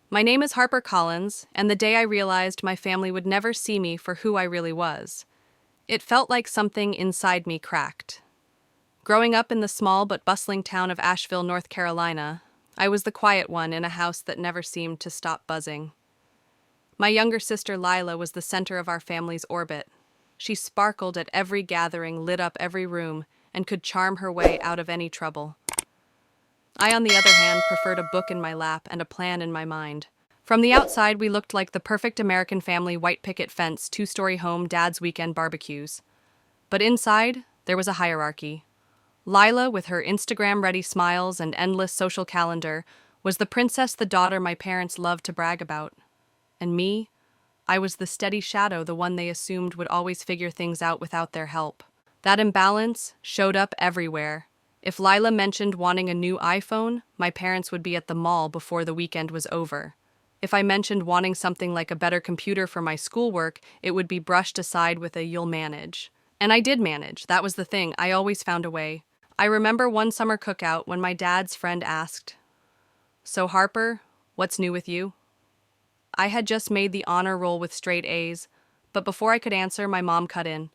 My name is Harper Collins, and the day I realized my family would never see me for who I really was, it felt like something inside me cracked. Growing up in the small but bustling town of Asheville, North Carolina, I was the quiet one in a house that never seemed to stop buzzing. My younger sister Lila was the center of our family's orbit. She sparkled at every gathering, lit up every room, and could charm her way out of any trouble. I, on the other hand, preferred a book in my lap and a plan in my mind. From the outside, we looked like the perfect American family white picket fence, two-story home, dad's weekend barbecues. But inside, there was a hierarchy. Lila, with her Instagram-ready smiles and endless social calendar, was the princess, the daughter my parents loved to brag about. And me, I was the steady shadow, the one they assumed would always figure things out without their help. That imbalance showed up everywhere. If Lila mentioned wanting a new iPhone, my parents would be at the mall before the weekend was over. If I mentioned wanting something like a better computer for my schoolwork, it would be brushed aside with a "you'll manage." And I did manage, that was the thing, I always found a way. I remember one summer cookout when my dad's friend asked, "So Harper, what's new with you?" I had just made the honor roll with straight A's, but before I could answer, my mom cut in.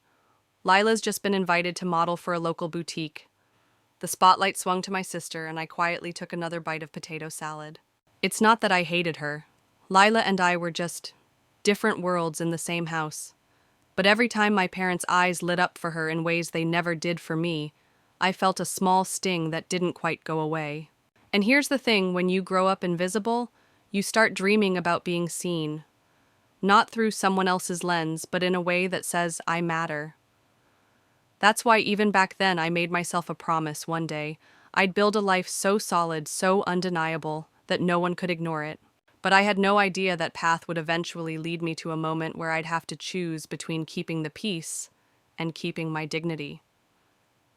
"Lila's just been invited to model for a local boutique." The spotlight swung to my sister, and I quietly took another bite of potato salad. It's not that I hated her. Lila and I were just different worlds in the same house. But every time my parents' eyes lit up for her in ways they never did for me, I felt a small sting that didn't quite go away. And here's the thing, when you grow up invisible, you start dreaming about being seen. Not through someone else's lens, but in a way that says, "I matter." That's why even back then I made myself a promise one day. I'd build a life so solid, so undeniable, that no one could ignore it. But I had no idea that path would eventually lead me to a moment where I'd have to choose between keeping the peace and keeping my dignity.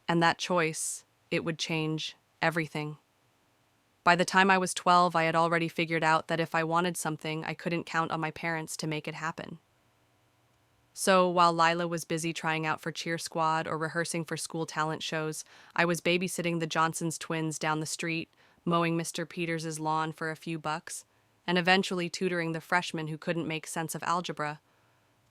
And that choice, it would change everything. By the time I was 12, I had already figured out that if I wanted something, I couldn't count on my parents to make it happen. So while Lila was busy trying out for cheer squad or rehearsing for school talent shows, I was babysitting the Johnson's twins down the street, mowing Mr. Peters's lawn for a few bucks, and eventually tutoring the freshman who couldn't make sense of algebra.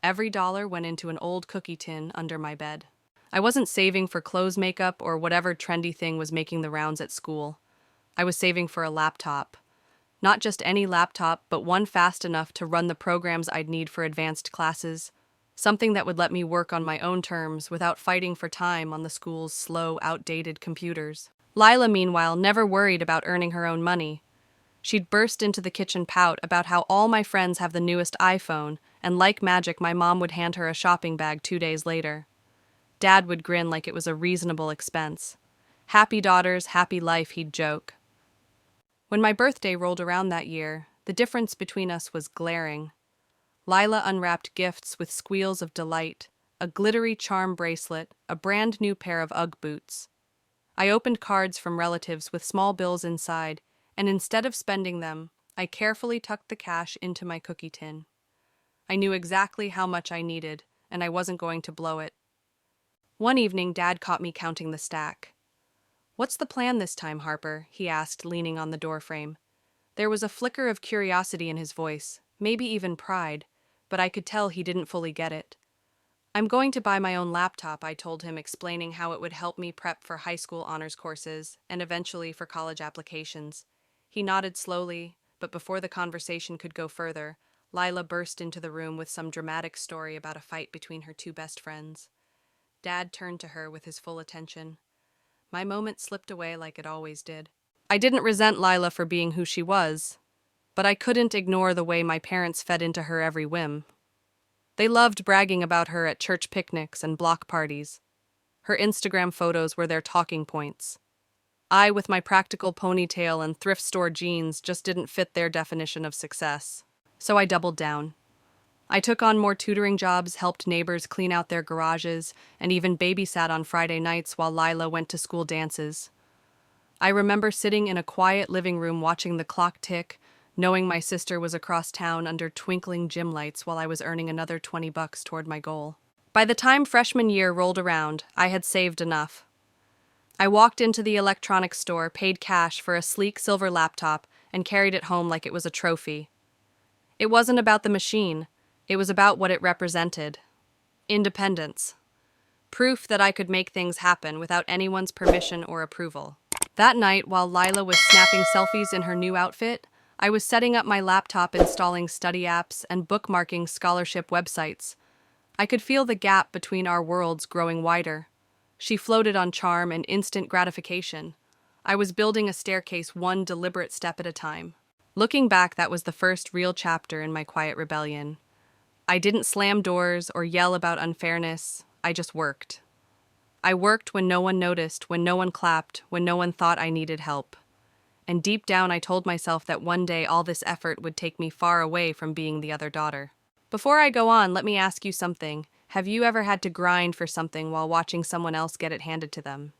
Every dollar went into an old cookie tin under my bed. I wasn't saving for clothes, makeup, or whatever trendy thing was making the rounds at school. I was saving for a laptop. Not just any laptop, but one fast enough to run the programs I'd need for advanced classes. Something that would let me work on my own terms without fighting for time on the school's slow, outdated computers. Lila, meanwhile, never worried about earning her own money. She'd burst into the kitchen pout about how all my friends have the newest iPhone, and like magic, my mom would hand her a shopping bag 2 days later. Dad would grin like it was a reasonable expense. "Happy daughters, happy life," he'd joke. When my birthday rolled around that year, the difference between us was glaring. Lila unwrapped gifts with squeals of delight, a glittery charm bracelet, a brand new pair of Ugg boots. I opened cards from relatives with small bills inside, and instead of spending them, I carefully tucked the cash into my cookie tin. I knew exactly how much I needed, and I wasn't going to blow it. One evening, Dad caught me counting the stack. "What's the plan this time, Harper?" he asked, leaning on the doorframe. There was a flicker of curiosity in his voice, maybe even pride, but I could tell he didn't fully get it. "I'm going to buy my own laptop," I told him, explaining how it would help me prep for high school honors courses and eventually for college applications. He nodded slowly, but before the conversation could go further, Lila burst into the room with some dramatic story about a fight between her two best friends. Dad turned to her with his full attention. My moment slipped away like it always did. I didn't resent Lila for being who she was, but I couldn't ignore the way my parents fed into her every whim. They loved bragging about her at church picnics and block parties. Her Instagram photos were their talking points. I, with my practical ponytail and thrift store jeans, just didn't fit their definition of success. So I doubled down. I took on more tutoring jobs, helped neighbors clean out their garages, and even babysat on Friday nights while Lila went to school dances. I remember sitting in a quiet living room watching the clock tick, knowing my sister was across town under twinkling gym lights while I was earning another $20 toward my goal. By the time freshman year rolled around, I had saved enough. I walked into the electronics store, paid cash for a sleek silver laptop, and carried it home like it was a trophy. It wasn't about the machine. It was about what it represented. Independence. Proof that I could make things happen without anyone's permission or approval. That night, while Lila was snapping selfies in her new outfit, I was setting up my laptop, installing study apps, and bookmarking scholarship websites. I could feel the gap between our worlds growing wider. She floated on charm and instant gratification. I was building a staircase one deliberate step at a time. Looking back, that was the first real chapter in my quiet rebellion. I didn't slam doors or yell about unfairness. I just worked. I worked when no one noticed, when no one clapped, when no one thought I needed help. And deep down, I told myself that one day all this effort would take me far away from being the other daughter. Before I go on, let me ask you something. Have you ever had to grind for something while watching someone else get it handed to them?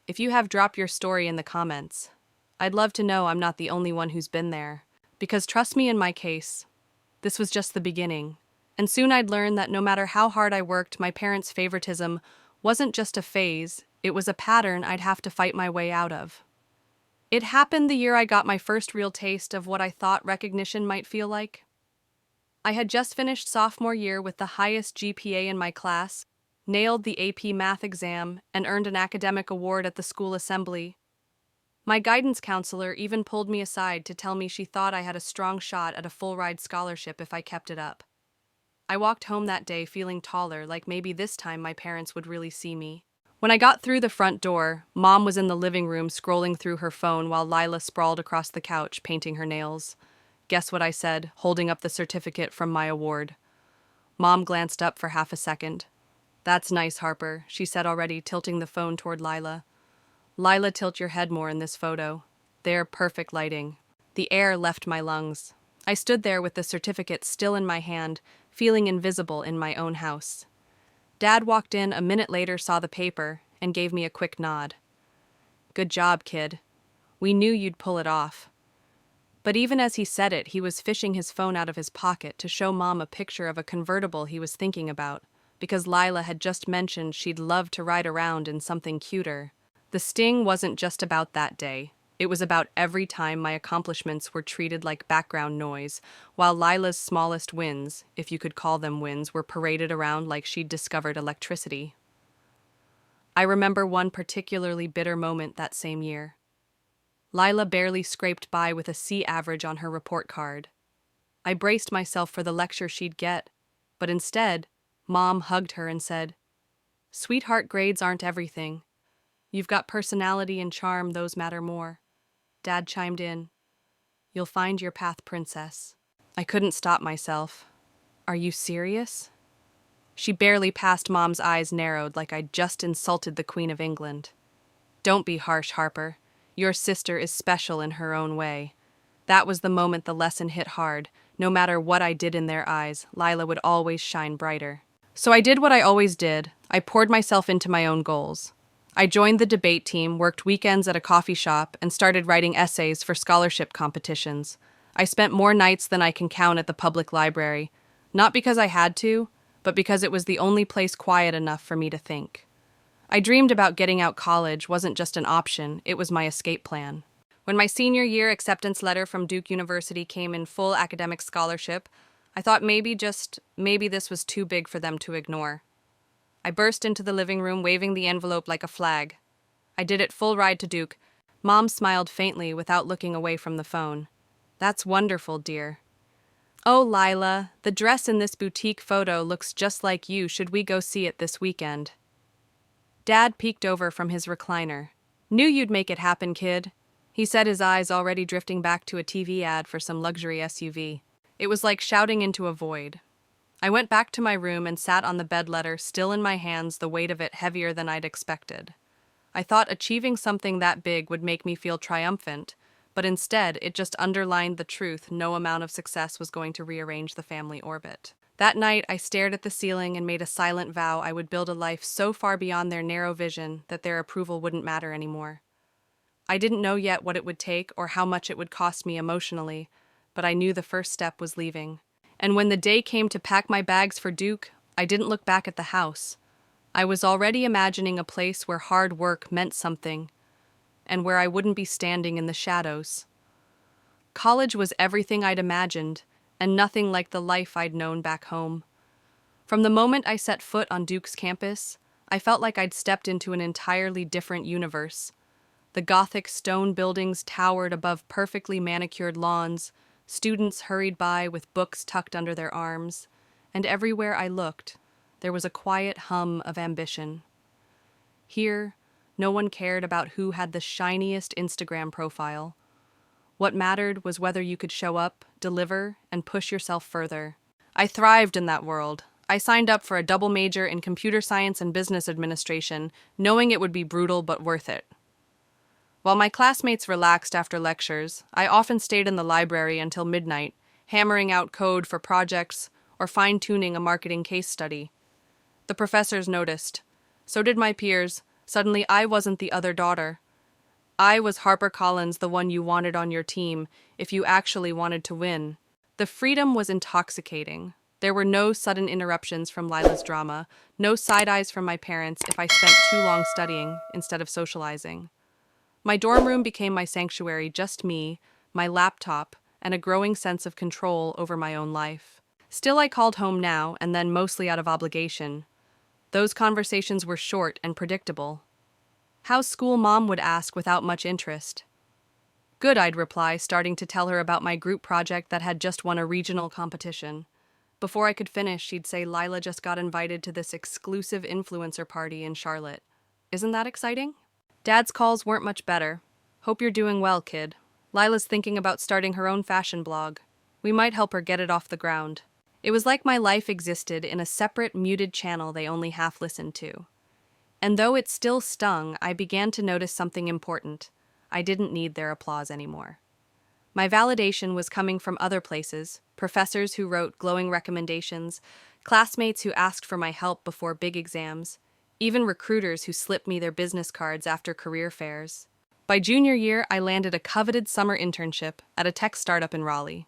If you have, drop your story in the comments. I'd love to know I'm not the only one who's been there. Because trust me, in my case, this was just the beginning. And soon I'd learn that no matter how hard I worked, my parents' favoritism wasn't just a phase, it was a pattern I'd have to fight my way out of. It happened the year I got my first real taste of what I thought recognition might feel like. I had just finished sophomore year with the highest GPA in my class, nailed the AP math exam, and earned an academic award at the school assembly. My guidance counselor even pulled me aside to tell me she thought I had a strong shot at a full-ride scholarship if I kept it up. I walked home that day feeling taller, like maybe this time my parents would really see me. When I got through the front door, Mom was in the living room scrolling through her phone while Lila sprawled across the couch painting her nails. Guess what I said, holding up the certificate from my award. Mom glanced up for half a second. "That's nice, Harper," she said, already tilting the phone toward Lila. "Lila, tilt your head more in this photo. There, perfect lighting." The air left my lungs. I stood there with the certificate still in my hand, feeling invisible in my own house. Dad walked in a minute later, saw the paper, and gave me a quick nod. "Good job, kid. We knew you'd pull it off." But even as he said it, he was fishing his phone out of his pocket to show Mom a picture of a convertible he was thinking about, because Lila had just mentioned she'd love to ride around in something cuter. The sting wasn't just about that day. It was about every time my accomplishments were treated like background noise, while Lila's smallest wins, if you could call them wins, were paraded around like she'd discovered electricity. I remember one particularly bitter moment that same year. Lila barely scraped by with a C average on her report card. I braced myself for the lecture she'd get, but instead, Mom hugged her and said, "Sweetheart, grades aren't everything. You've got personality and charm, those matter more." Dad chimed in, "You'll find your path, princess." I couldn't stop myself. "Are you serious?" She barely passed Mom's eyes narrowed like I'd just insulted the Queen of England. "Don't be harsh, Harper. Your sister is special in her own way." That was the moment the lesson hit hard. No matter what I did in their eyes, Lila would always shine brighter. So I did what I always did. I poured myself into my own goals. I joined the debate team, worked weekends at a coffee shop, and started writing essays for scholarship competitions. I spent more nights than I can count at the public library, not because I had to, but because it was the only place quiet enough for me to think. I dreamed about getting out. College wasn't just an option, it was my escape plan. When my senior year acceptance letter from Duke University came in full academic scholarship, I thought maybe this was too big for them to ignore. I burst into the living room waving the envelope like a flag. I did it full ride to Duke. Mom smiled faintly without looking away from the phone. "That's wonderful, dear." "Oh, Lila, the dress in this boutique photo looks just like you. Should we go see it this weekend?" Dad peeked over from his recliner. "Knew you'd make it happen, kid," he said, his eyes already drifting back to a TV ad for some luxury SUV. It was like shouting into a void. I went back to my room and sat on the bed, letter still in my hands, the weight of it heavier than I'd expected. I thought achieving something that big would make me feel triumphant, but instead it just underlined the truth no amount of success was going to rearrange the family orbit. That night, I stared at the ceiling and made a silent vow I would build a life so far beyond their narrow vision that their approval wouldn't matter anymore. I didn't know yet what it would take or how much it would cost me emotionally, but I knew the first step was leaving. And when the day came to pack my bags for Duke, I didn't look back at the house. I was already imagining a place where hard work meant something, and where I wouldn't be standing in the shadows. College was everything I'd imagined, and nothing like the life I'd known back home. From the moment I set foot on Duke's campus, I felt like I'd stepped into an entirely different universe. The Gothic stone buildings towered above perfectly manicured lawns, students hurried by with books tucked under their arms, and everywhere I looked, there was a quiet hum of ambition. Here, no one cared about who had the shiniest Instagram profile. What mattered was whether you could show up, deliver, and push yourself further. I thrived in that world. I signed up for a double major in computer science and business administration, knowing it would be brutal but worth it. While my classmates relaxed after lectures, I often stayed in the library until midnight, hammering out code for projects or fine-tuning a marketing case study. The professors noticed. So did my peers. Suddenly I wasn't the other daughter. I was HarperCollins, the one you wanted on your team, if you actually wanted to win. The freedom was intoxicating. There were no sudden interruptions from Lila's drama, no side eyes from my parents if I spent too long studying instead of socializing. My dorm room became my sanctuary, just me, my laptop, and a growing sense of control over my own life. Still, I called home now and then, mostly out of obligation. Those conversations were short and predictable. "How's school?" Mom would ask without much interest. "Good," I'd reply, starting to tell her about my group project that had just won a regional competition. Before I could finish, she'd say Lila just got invited to this exclusive influencer party in Charlotte. Isn't that exciting? Dad's calls weren't much better. "Hope you're doing well, kid. Lila's thinking about starting her own fashion blog. We might help her get it off the ground." It was like my life existed in a separate, muted channel they only half listened to. And though it still stung, I began to notice something important. I didn't need their applause anymore. My validation was coming from other places: professors who wrote glowing recommendations, classmates who asked for my help before big exams, even recruiters who slipped me their business cards after career fairs. By junior year, I landed a coveted summer internship at a tech startup in Raleigh.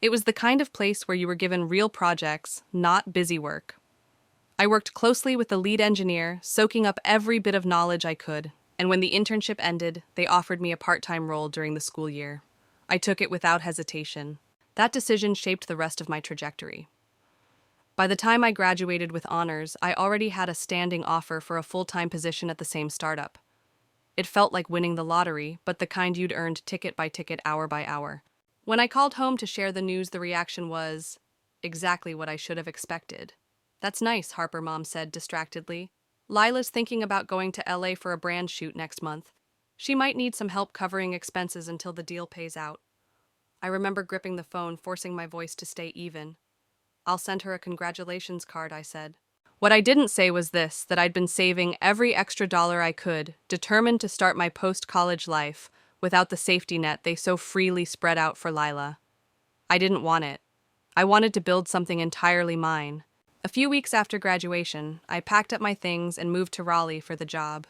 It was the kind of place where you were given real projects, not busy work. I worked closely with the lead engineer, soaking up every bit of knowledge I could, and when the internship ended, they offered me a part-time role during the school year. I took it without hesitation. That decision shaped the rest of my trajectory. By the time I graduated with honors, I already had a standing offer for a full-time position at the same startup. It felt like winning the lottery, but the kind you'd earned ticket by ticket, hour by hour. When I called home to share the news, the reaction was exactly what I should have expected. "That's nice," Harper Mom said distractedly. "Lila's thinking about going to LA for a brand shoot next month. She might need some help covering expenses until the deal pays out." I remember gripping the phone, forcing my voice to stay even. "I'll send her a congratulations card," I said. What I didn't say was this: that I'd been saving every extra dollar I could, determined to start my post-college life without the safety net they so freely spread out for Lila. I didn't want it. I wanted to build something entirely mine. A few weeks after graduation, I packed up my things and moved to Raleigh for the job.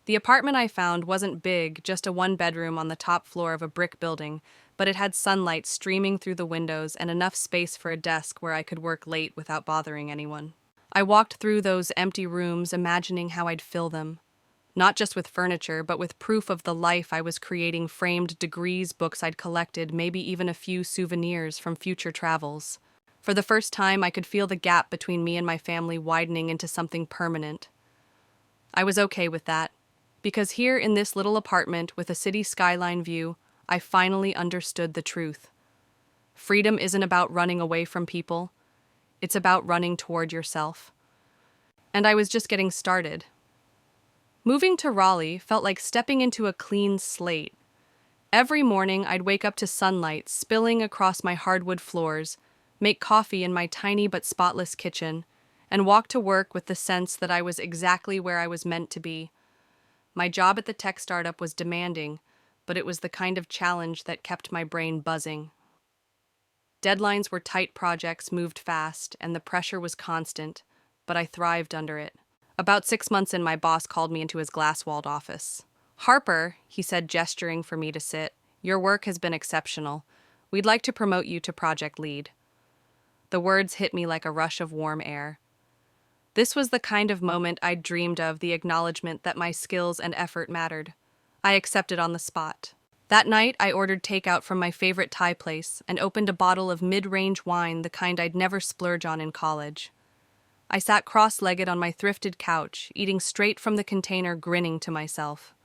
The apartment I found wasn't big, just a one-bedroom on the top floor of a brick building, but it had sunlight streaming through the windows and enough space for a desk where I could work late without bothering anyone. I walked through those empty rooms, imagining how I'd fill them. Not just with furniture, but with proof of the life I was creating: framed degrees, books I'd collected, maybe even a few souvenirs from future travels. For the first time, I could feel the gap between me and my family widening into something permanent. I was okay with that, because here in this little apartment with a city skyline view, I finally understood the truth. Freedom isn't about running away from people. It's about running toward yourself. And I was just getting started. Moving to Raleigh felt like stepping into a clean slate. Every morning, I'd wake up to sunlight spilling across my hardwood floors, make coffee in my tiny but spotless kitchen, and walk to work with the sense that I was exactly where I was meant to be. My job at the tech startup was demanding, but it was the kind of challenge that kept my brain buzzing. Deadlines were tight, projects moved fast, and the pressure was constant, but I thrived under it. About 6 months in, my boss called me into his glass-walled office. "Harper," he said, gesturing for me to sit, "your work has been exceptional. We'd like to promote you to project lead." The words hit me like a rush of warm air. This was the kind of moment I'd dreamed of, the acknowledgement that my skills and effort mattered. I accepted on the spot. That night, I ordered takeout from my favorite Thai place and opened a bottle of mid-range wine, the kind I'd never splurge on in college. I sat cross-legged on my thrifted couch, eating straight from the container, grinning to myself.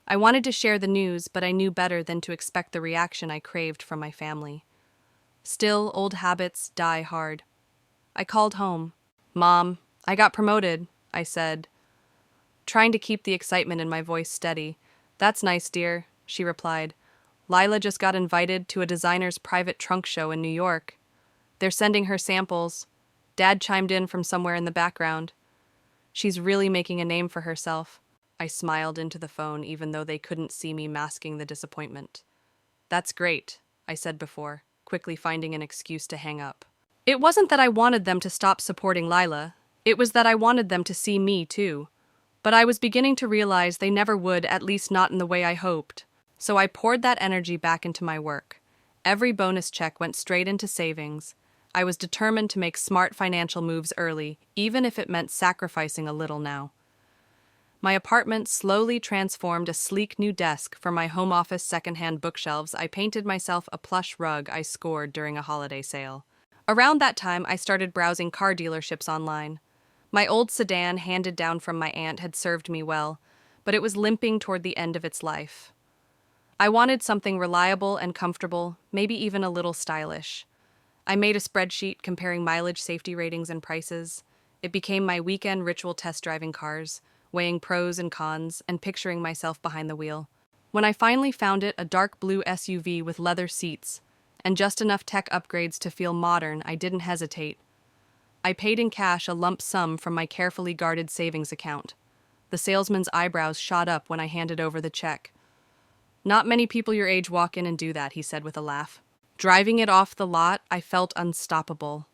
I wanted to share the news, but I knew better than to expect the reaction I craved from my family. Still, old habits die hard. I called home. "Mom, I got promoted," I said, trying to keep the excitement in my voice steady. "That's nice, dear," she replied. "Lila just got invited to a designer's private trunk show in New York. They're sending her samples." Dad chimed in from somewhere in the background. "She's really making a name for herself." I smiled into the phone, even though they couldn't see me masking the disappointment. "That's great," I said before, quickly finding an excuse to hang up. It wasn't that I wanted them to stop supporting Lila. It was that I wanted them to see me, too. But I was beginning to realize they never would, at least not in the way I hoped. So I poured that energy back into my work. Every bonus check went straight into savings. I was determined to make smart financial moves early, even if it meant sacrificing a little now. My apartment slowly transformed a sleek new desk for my home office secondhand bookshelves. I painted myself a plush rug I scored during a holiday sale. Around that time, I started browsing car dealerships online. My old sedan, handed down from my aunt, had served me well, but it was limping toward the end of its life. I wanted something reliable and comfortable, maybe even a little stylish. I made a spreadsheet comparing mileage, safety ratings, and prices. It became my weekend ritual, test driving cars, weighing pros and cons, and picturing myself behind the wheel. When I finally found it, a dark blue SUV with leather seats, and just enough tech upgrades to feel modern, I didn't hesitate. I paid in cash a lump sum from my carefully guarded savings account. The salesman's eyebrows shot up when I handed over the check. "Not many people your age walk in and do that," he said with a laugh. Driving it off the lot, I felt unstoppable.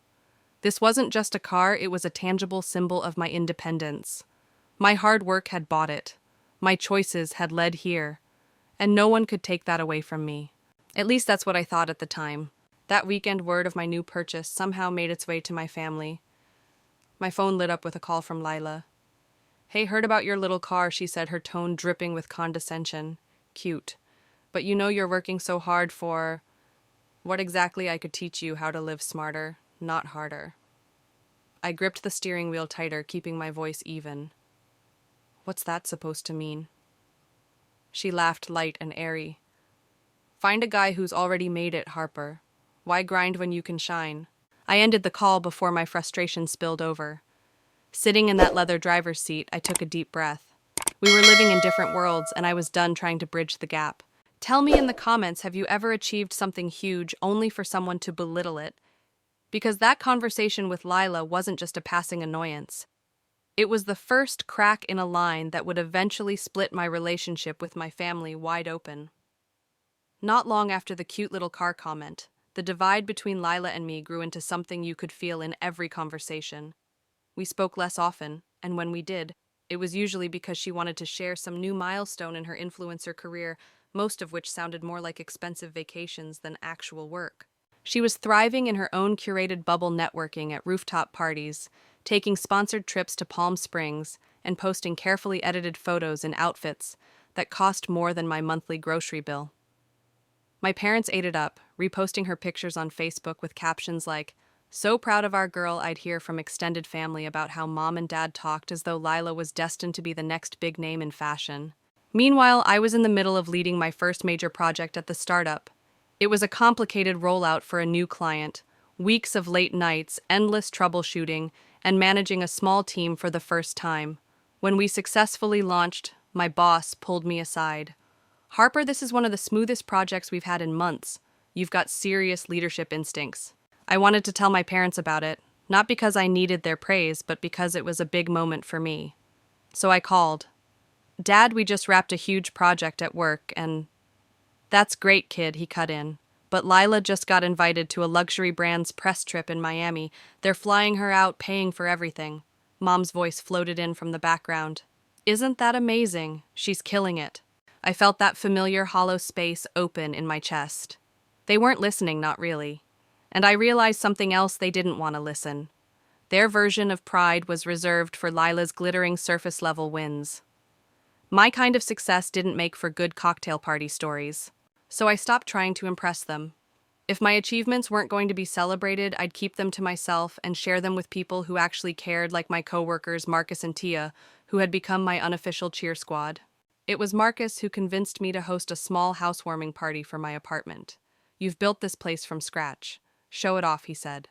This wasn't just a car, it was a tangible symbol of my independence. My hard work had bought it. My choices had led here. And no one could take that away from me. At least that's what I thought at the time. That weekend word of my new purchase somehow made its way to my family. My phone lit up with a call from Lila. "Hey, heard about your little car," she said, her tone dripping with condescension. "Cute. But you know you're working so hard for..." What exactly? I could teach you how to live smarter, not harder. I gripped the steering wheel tighter, keeping my voice even. "What's that supposed to mean?" She laughed light and airy. "Find a guy who's already made it, Harper. Why grind when you can shine?" I ended the call before my frustration spilled over. Sitting in that leather driver's seat, I took a deep breath. We were living in different worlds, and I was done trying to bridge the gap. Tell me in the comments, have you ever achieved something huge only for someone to belittle it? Because that conversation with Lila wasn't just a passing annoyance. It was the first crack in a line that would eventually split my relationship with my family wide open. Not long after the cute little car comment, the divide between Lila and me grew into something you could feel in every conversation. We spoke less often, and when we did, it was usually because she wanted to share some new milestone in her influencer career, most of which sounded more like expensive vacations than actual work. She was thriving in her own curated bubble, networking at rooftop parties, taking sponsored trips to Palm Springs, and posting carefully edited photos in outfits that cost more than my monthly grocery bill. My parents ate it up, reposting her pictures on Facebook with captions like, "So proud of our girl." I'd hear from extended family about how mom and dad talked as though Lila was destined to be the next big name in fashion. Meanwhile, I was in the middle of leading my first major project at the startup. It was a complicated rollout for a new client, weeks of late nights, endless troubleshooting, and managing a small team for the first time. When we successfully launched, my boss pulled me aside. "Harper, this is one of the smoothest projects we've had in months. You've got serious leadership instincts." I wanted to tell my parents about it, not because I needed their praise, but because it was a big moment for me. So I called. "Dad, we just wrapped a huge project at work, and..." "That's great, kid," he cut in. "But Lila just got invited to a luxury brand's press trip in Miami. They're flying her out, paying for everything." Mom's voice floated in from the background. "Isn't that amazing? She's killing it." I felt that familiar hollow space open in my chest. They weren't listening, not really. And I realized something else: they didn't want to listen. Their version of pride was reserved for Lila's glittering surface-level wins. My kind of success didn't make for good cocktail party stories. So I stopped trying to impress them. If my achievements weren't going to be celebrated, I'd keep them to myself and share them with people who actually cared, like my coworkers Marcus and Tia, who had become my unofficial cheer squad. It was Marcus who convinced me to host a small housewarming party for my apartment. "You've built this place from scratch. Show it off," he said.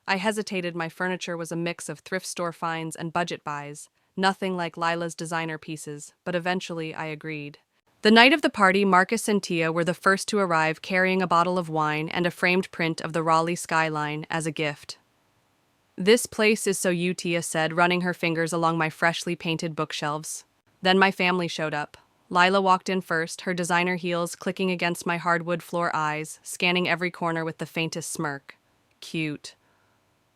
I hesitated. My furniture was a mix of thrift store finds and budget buys, nothing like Lila's designer pieces, but eventually I agreed. The night of the party, Marcus and Tia were the first to arrive, carrying a bottle of wine and a framed print of the Raleigh skyline as a gift. "This place is so you," Tia said, running her fingers along my freshly painted bookshelves. Then my family showed up. Lila walked in first, her designer heels clicking against my hardwood floor eyes, scanning every corner with the faintest smirk. "Cute.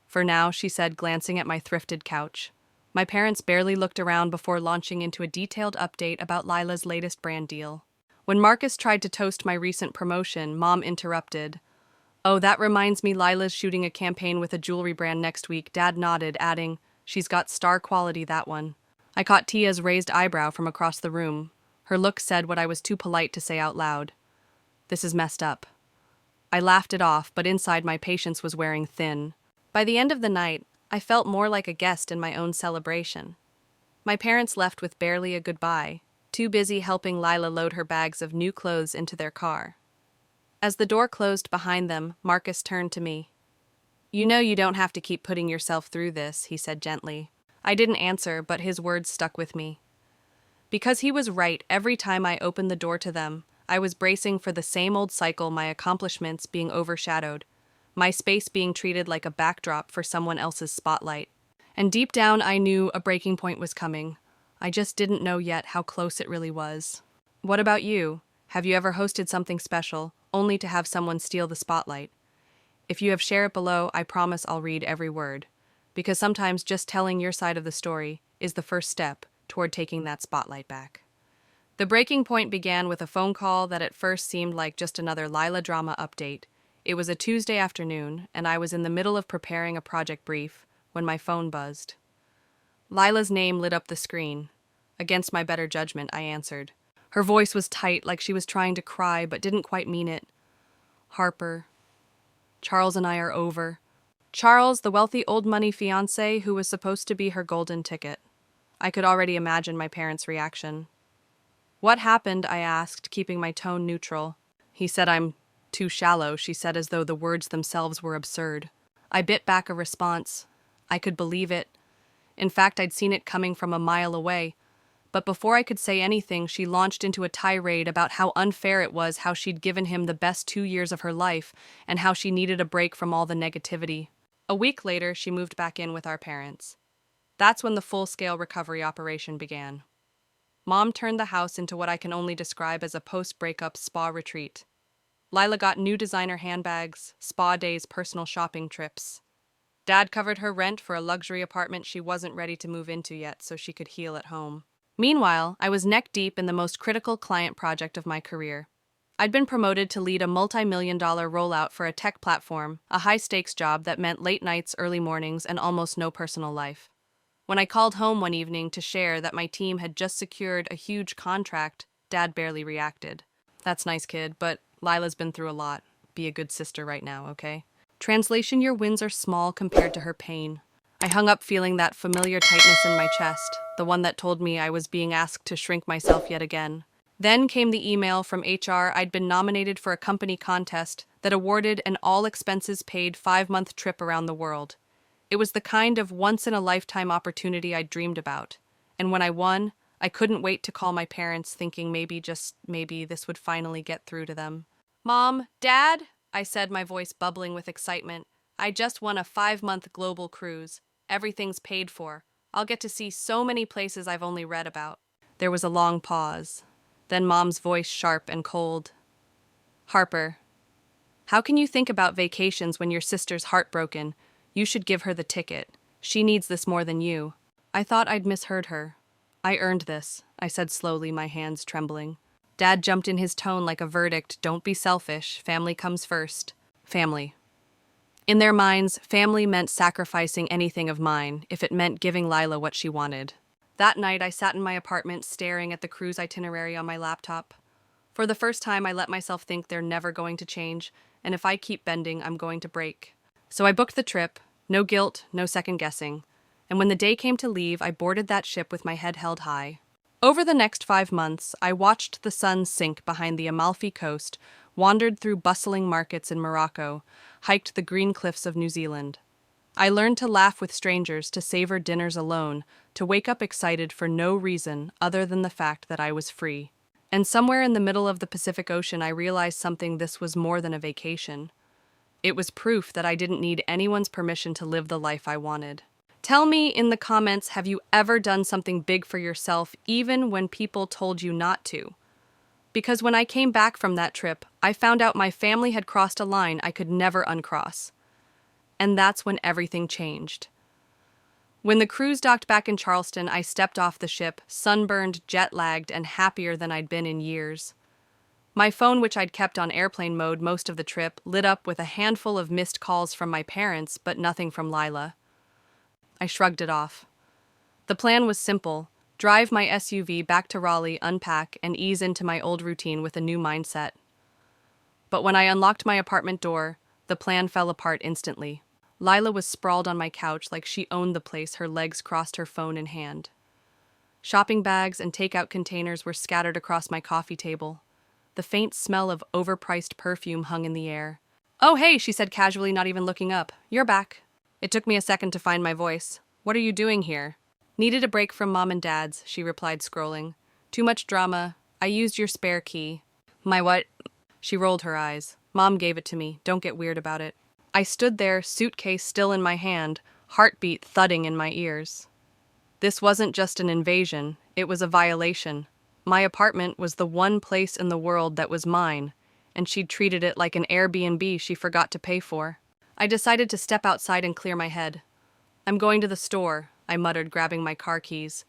For now," she said, glancing at my thrifted couch. My parents barely looked around before launching into a detailed update about Lila's latest brand deal. When Marcus tried to toast my recent promotion, Mom interrupted. "Oh, that reminds me, Lila's shooting a campaign with a jewelry brand next week." Dad nodded, adding, "She's got star quality, that one." I caught Tia's raised eyebrow from across the room. Her look said what I was too polite to say out loud. "This is messed up." I laughed it off, but inside my patience was wearing thin. By the end of the night, I felt more like a guest in my own celebration. My parents left with barely a goodbye, too busy helping Lila load her bags of new clothes into their car. As the door closed behind them, Marcus turned to me. "You know you don't have to keep putting yourself through this," he said gently. I didn't answer, but his words stuck with me. Because he was right, every time I opened the door to them, I was bracing for the same old cycle, my accomplishments being overshadowed, my space being treated like a backdrop for someone else's spotlight. And deep down, I knew a breaking point was coming. I just didn't know yet how close it really was. What about you? Have you ever hosted something special, only to have someone steal the spotlight? If you have, share it below. I promise I'll read every word. Because sometimes just telling your side of the story is the first step toward taking that spotlight back. The breaking point began with a phone call that at first seemed like just another Lila drama update. It was a Tuesday afternoon, and I was in the middle of preparing a project brief when my phone buzzed. Lila's name lit up the screen. Against my better judgment, I answered. Her voice was tight, like she was trying to cry, but didn't quite mean it. "Harper, Charles and I are over." Charles, the wealthy old-money fiancé who was supposed to be her golden ticket. I could already imagine my parents' reaction. "What happened?" I asked, keeping my tone neutral. "He said I'm too shallow," she said, as though the words themselves were absurd. I bit back a response. I could believe it. In fact, I'd seen it coming from a mile away. But before I could say anything, she launched into a tirade about how unfair it was, how she'd given him the best 2 years of her life, and how she needed a break from all the negativity. A week later, she moved back in with our parents. That's when the full-scale recovery operation began. Mom turned the house into what I can only describe as a post-breakup spa retreat. Lila got new designer handbags, spa days, personal shopping trips. Dad covered her rent for a luxury apartment she wasn't ready to move into yet, so she could heal at home. Meanwhile, I was neck-deep in the most critical client project of my career. I'd been promoted to lead a multi-million-dollar rollout for a tech platform, a high-stakes job that meant late nights, early mornings, and almost no personal life. When I called home one evening to share that my team had just secured a huge contract, Dad barely reacted. "That's nice, kid, but Lila's been through a lot. Be a good sister right now, okay?" Translation: your wins are small compared to her pain. I hung up feeling that familiar tightness in my chest, the one that told me I was being asked to shrink myself yet again. Then came the email from HR. I'd been nominated for a company contest that awarded an all-expenses-paid 5-month trip around the world. It was the kind of once-in-a-lifetime opportunity I'd dreamed about. And when I won, I couldn't wait to call my parents, thinking maybe, just maybe, this would finally get through to them. "Mom, Dad," I said, my voice bubbling with excitement. "I just won a 5-month global cruise. Everything's paid for. I'll get to see so many places I've only read about." There was a long pause. Then Mom's voice, sharp and cold. "Harper, how can you think about vacations when your sister's heartbroken? You should give her the ticket. She needs this more than you." I thought I'd misheard her. "I earned this," I said slowly, my hands trembling. Dad jumped in, his tone like a verdict. "Don't be selfish. Family comes first." Family. In their minds, family meant sacrificing anything of mine if it meant giving Lila what she wanted. That night, I sat in my apartment staring at the cruise itinerary on my laptop. For the first time, I let myself think they're never going to change, and if I keep bending, I'm going to break. So I booked the trip, no guilt, no second guessing. And when the day came to leave, I boarded that ship with my head held high. Over the next 5 months, I watched the sun sink behind the Amalfi Coast, wandered through bustling markets in Morocco, hiked the green cliffs of New Zealand. I learned to laugh with strangers, to savor dinners alone, to wake up excited for no reason other than the fact that I was free. And somewhere in the middle of the Pacific Ocean, I realized something: this was more than a vacation. It was proof that I didn't need anyone's permission to live the life I wanted. Tell me in the comments, have you ever done something big for yourself, even when people told you not to? Because when I came back from that trip, I found out my family had crossed a line I could never uncross. And that's when everything changed. When the cruise docked back in Charleston, I stepped off the ship, sunburned, jet-lagged, and happier than I'd been in years. My phone, which I'd kept on airplane mode most of the trip, lit up with a handful of missed calls from my parents, but nothing from Lila. I shrugged it off. The plan was simple: drive my SUV back to Raleigh, unpack, and ease into my old routine with a new mindset. But when I unlocked my apartment door, the plan fell apart instantly. Lila was sprawled on my couch like she owned the place, her legs crossed, her phone in hand. Shopping bags and takeout containers were scattered across my coffee table. The faint smell of overpriced perfume hung in the air. "Oh, hey," she said casually, not even looking up. "You're back." It took me a second to find my voice. "What are you doing here?" "Needed a break from Mom and Dad's," she replied, scrolling. "Too much drama. I used your spare key." "My what?" She rolled her eyes. "Mom gave it to me. Don't get weird about it." I stood there, suitcase still in my hand, heartbeat thudding in my ears. This wasn't just an invasion, it was a violation. My apartment was the one place in the world that was mine, and she'd treated it like an Airbnb she forgot to pay for. I decided to step outside and clear my head. "I'm going to the store," I muttered, grabbing my car keys.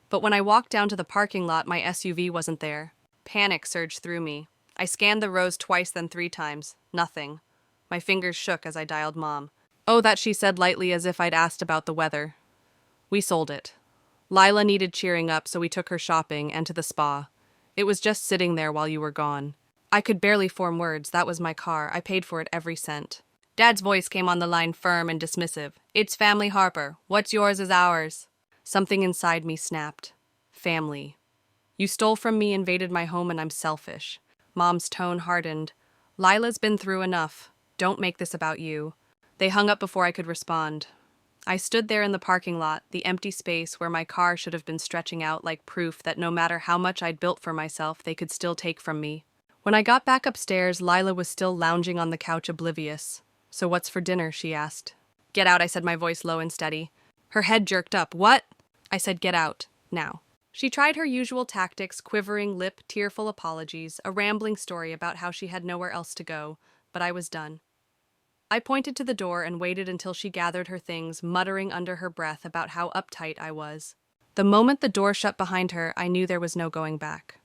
But when I walked down to the parking lot, my SUV wasn't there. Panic surged through me. I scanned the rows twice, then 3 times. Nothing. My fingers shook as I dialed Mom. "Oh, that," she said lightly, as if I'd asked about the weather. "We sold it. Lila needed cheering up, so we took her shopping and to the spa. It was just sitting there while you were gone." I could barely form words. That was my car. I paid for it every cent. Dad's voice came on the line, firm and dismissive. "It's family, Harper. What's yours is ours." Something inside me snapped. Family. "You stole from me, invaded my home, and I'm selfish." Mom's tone hardened. "Lila's been through enough. Don't make this about you." They hung up before I could respond. I stood there in the parking lot, the empty space where my car should have been stretching out like proof that no matter how much I'd built for myself, they could still take from me. When I got back upstairs, Lila was still lounging on the couch, oblivious. "So what's for dinner?" she asked. "Get out," I said, my voice low and steady. Her head jerked up. "What?" I said, "Get out. Now." She tried her usual tactics, quivering lip, tearful apologies, a rambling story about how she had nowhere else to go, but I was done. I pointed to the door and waited until she gathered her things, muttering under her breath about how uptight I was. The moment the door shut behind her, I knew there was no going back.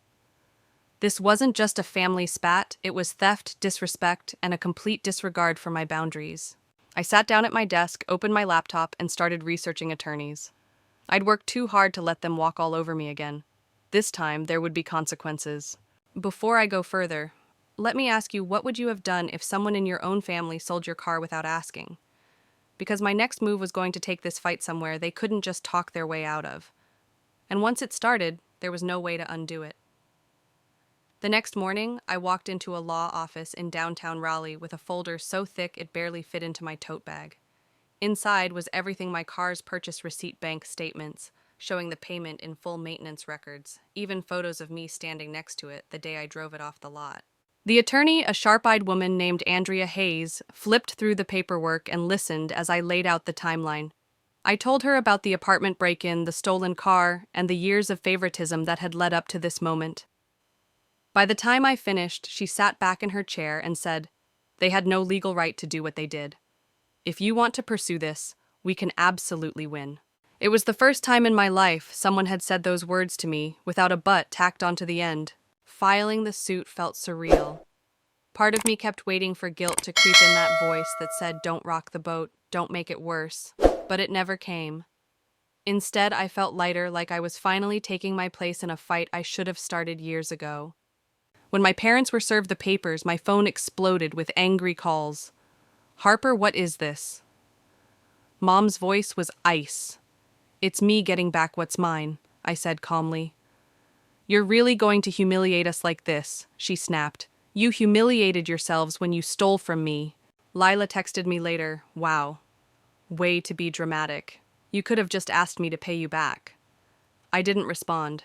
This wasn't just a family spat, it was theft, disrespect, and a complete disregard for my boundaries. I sat down at my desk, opened my laptop, and started researching attorneys. I'd worked too hard to let them walk all over me again. This time, there would be consequences. Before I go further, let me ask you, what would you have done if someone in your own family sold your car without asking? Because my next move was going to take this fight somewhere they couldn't just talk their way out of. And once it started, there was no way to undo it. The next morning, I walked into a law office in downtown Raleigh with a folder so thick it barely fit into my tote bag. Inside was everything: my car's purchase receipt, bank statements, showing the payment in full, maintenance records, even photos of me standing next to it the day I drove it off the lot. The attorney, a sharp-eyed woman named Andrea Hayes, flipped through the paperwork and listened as I laid out the timeline. I told her about the apartment break-in, the stolen car, and the years of favoritism that had led up to this moment. By the time I finished, she sat back in her chair and said, "They had no legal right to do what they did. If you want to pursue this, we can absolutely win." It was the first time in my life someone had said those words to me, without a but tacked onto the end. Filing the suit felt surreal. Part of me kept waiting for guilt to creep in, that voice that said, "Don't rock the boat, don't make it worse." But it never came. Instead, I felt lighter, like I was finally taking my place in a fight I should have started years ago. When my parents were served the papers, my phone exploded with angry calls. "Harper, what is this?" Mom's voice was ice. "It's me getting back what's mine," I said calmly. "You're really going to humiliate us like this," she snapped. "You humiliated yourselves when you stole from me." Lila texted me later, "Wow, way to be dramatic. You could have just asked me to pay you back." I didn't respond.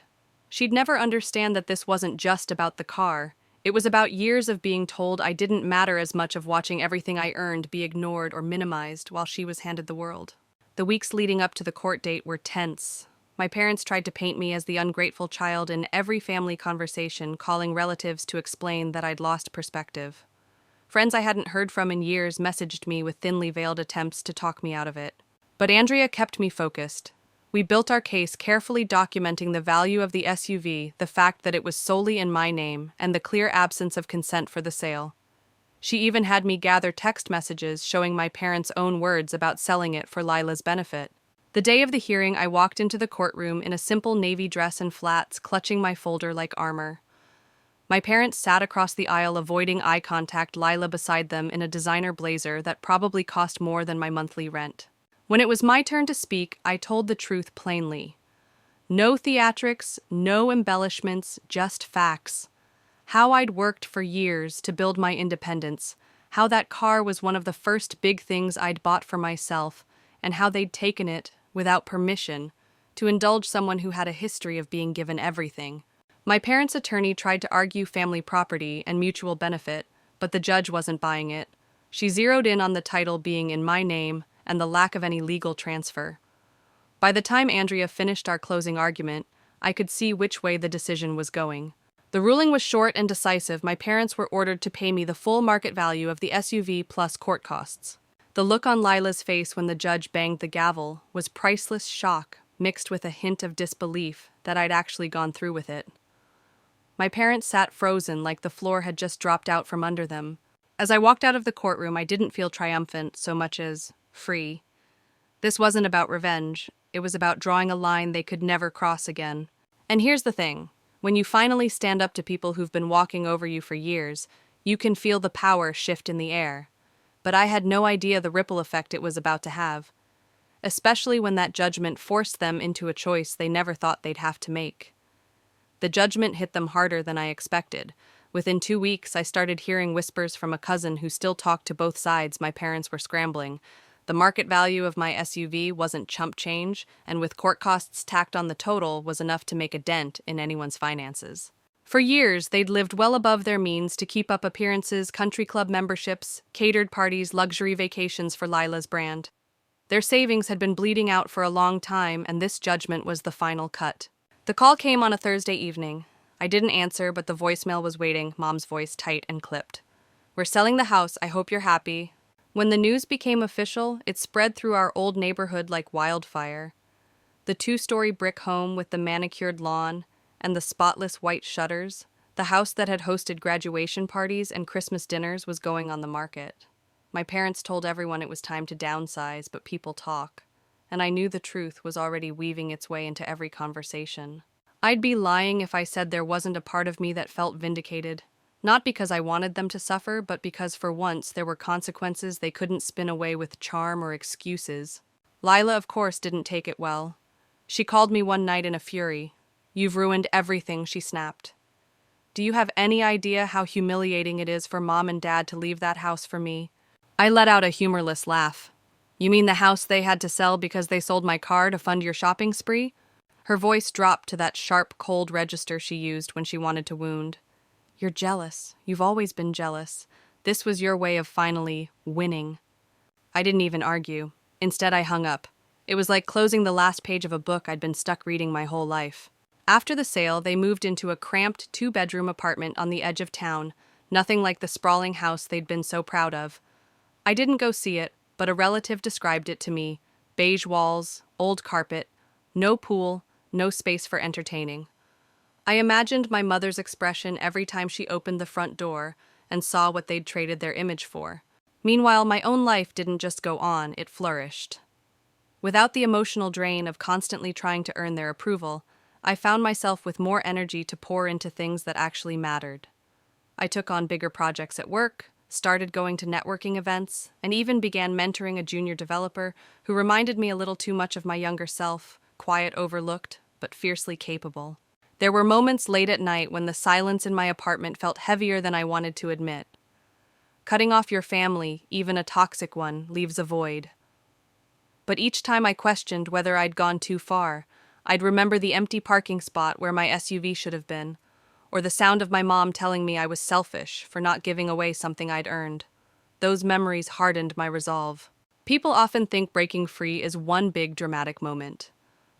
She'd never understand that this wasn't just about the car. It was about years of being told I didn't matter as much, of watching everything I earned be ignored or minimized while she was handed the world. The weeks leading up to the court date were tense. My parents tried to paint me as the ungrateful child in every family conversation, calling relatives to explain that I'd lost perspective. Friends I hadn't heard from in years messaged me with thinly veiled attempts to talk me out of it. But Andrea kept me focused. We built our case, carefully documenting the value of the SUV, the fact that it was solely in my name, and the clear absence of consent for the sale. She even had me gather text messages showing my parents' own words about selling it for Lila's benefit. The day of the hearing, I walked into the courtroom in a simple navy dress and flats, clutching my folder like armor. My parents sat across the aisle, avoiding eye contact, Lila beside them in a designer blazer that probably cost more than my monthly rent. When it was my turn to speak, I told the truth plainly. No theatrics, no embellishments, just facts. How I'd worked for years to build my independence, how that car was one of the first big things I'd bought for myself, and how they'd taken it, without permission, to indulge someone who had a history of being given everything. My parents' attorney tried to argue family property and mutual benefit, but the judge wasn't buying it. She zeroed in on the title being in my name and the lack of any legal transfer. By the time Andrea finished our closing argument, I could see which way the decision was going. The ruling was short and decisive. My parents were ordered to pay me the full market value of the SUV plus court costs. The look on Lila's face when the judge banged the gavel was priceless shock, mixed with a hint of disbelief that I'd actually gone through with it. My parents sat frozen, like the floor had just dropped out from under them. As I walked out of the courtroom, I didn't feel triumphant so much as free. This wasn't about revenge. It was about drawing a line they could never cross again. And here's the thing. When you finally stand up to people who've been walking over you for years, you can feel the power shift in the air. But I had no idea the ripple effect it was about to have, especially when that judgment forced them into a choice they never thought they'd have to make. The judgment hit them harder than I expected. Within 2 weeks, I started hearing whispers from a cousin who still talked to both sides. My parents were scrambling. The market value of my SUV wasn't chump change, and with court costs tacked on the total, was enough to make a dent in anyone's finances. For years, they'd lived well above their means to keep up appearances, country club memberships, catered parties, luxury vacations for Lila's brand. Their savings had been bleeding out for a long time, and this judgment was the final cut. The call came on a Thursday evening. I didn't answer, but the voicemail was waiting, Mom's voice tight and clipped. "We're selling the house, I hope you're happy." When the news became official, it spread through our old neighborhood like wildfire. The 2-story brick home with the manicured lawn and the spotless white shutters, the house that had hosted graduation parties and Christmas dinners, was going on the market. My parents told everyone it was time to downsize, but people talk, and I knew the truth was already weaving its way into every conversation. I'd be lying if I said there wasn't a part of me that felt vindicated. Not because I wanted them to suffer, but because for once there were consequences they couldn't spin away with charm or excuses. Lila, of course, didn't take it well. She called me one night in a fury. "You've ruined everything," she snapped. "Do you have any idea how humiliating it is for Mom and Dad to leave that house for me?" I let out a humorless laugh. "You mean the house they had to sell because they sold my car to fund your shopping spree?" Her voice dropped to that sharp, cold register she used when she wanted to wound. "You're jealous. You've always been jealous. This was your way of finally winning." I didn't even argue. Instead, I hung up. It was like closing the last page of a book I'd been stuck reading my whole life. After the sale, they moved into a cramped 2-bedroom apartment on the edge of town, nothing like the sprawling house they'd been so proud of. I didn't go see it, but a relative described it to me. Beige walls, old carpet, no pool, no space for entertaining. I imagined my mother's expression every time she opened the front door and saw what they'd traded their image for. Meanwhile, my own life didn't just go on, it flourished. Without the emotional drain of constantly trying to earn their approval, I found myself with more energy to pour into things that actually mattered. I took on bigger projects at work, started going to networking events, and even began mentoring a junior developer who reminded me a little too much of my younger self, quiet, overlooked, but fiercely capable. There were moments late at night when the silence in my apartment felt heavier than I wanted to admit. Cutting off your family, even a toxic one, leaves a void. But each time I questioned whether I'd gone too far, I'd remember the empty parking spot where my SUV should have been, or the sound of my mom telling me I was selfish for not giving away something I'd earned. Those memories hardened my resolve. People often think breaking free is one big dramatic moment.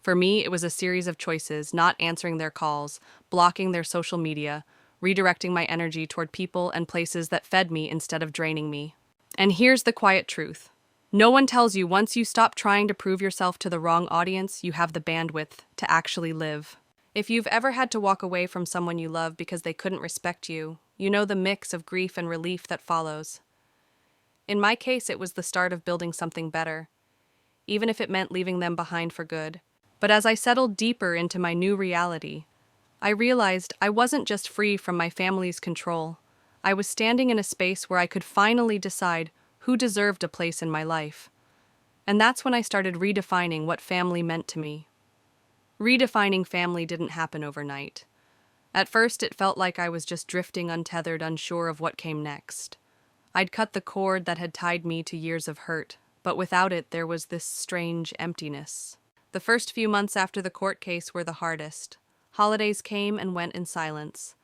For me, it was a series of choices: not answering their calls, blocking their social media, redirecting my energy toward people and places that fed me instead of draining me. And here's the quiet truth. No one tells you once you stop trying to prove yourself to the wrong audience, you have the bandwidth to actually live. If you've ever had to walk away from someone you love because they couldn't respect you, you know the mix of grief and relief that follows. In my case, it was the start of building something better, even if it meant leaving them behind for good. But as I settled deeper into my new reality, I realized I wasn't just free from my family's control. I was standing in a space where I could finally decide who deserved a place in my life. And that's when I started redefining what family meant to me. Redefining family didn't happen overnight. At first, it felt like I was just drifting untethered, unsure of what came next. I'd cut the cord that had tied me to years of hurt, but without it, there was this strange emptiness. The first few months after the court case were the hardest. Holidays came and went in silence.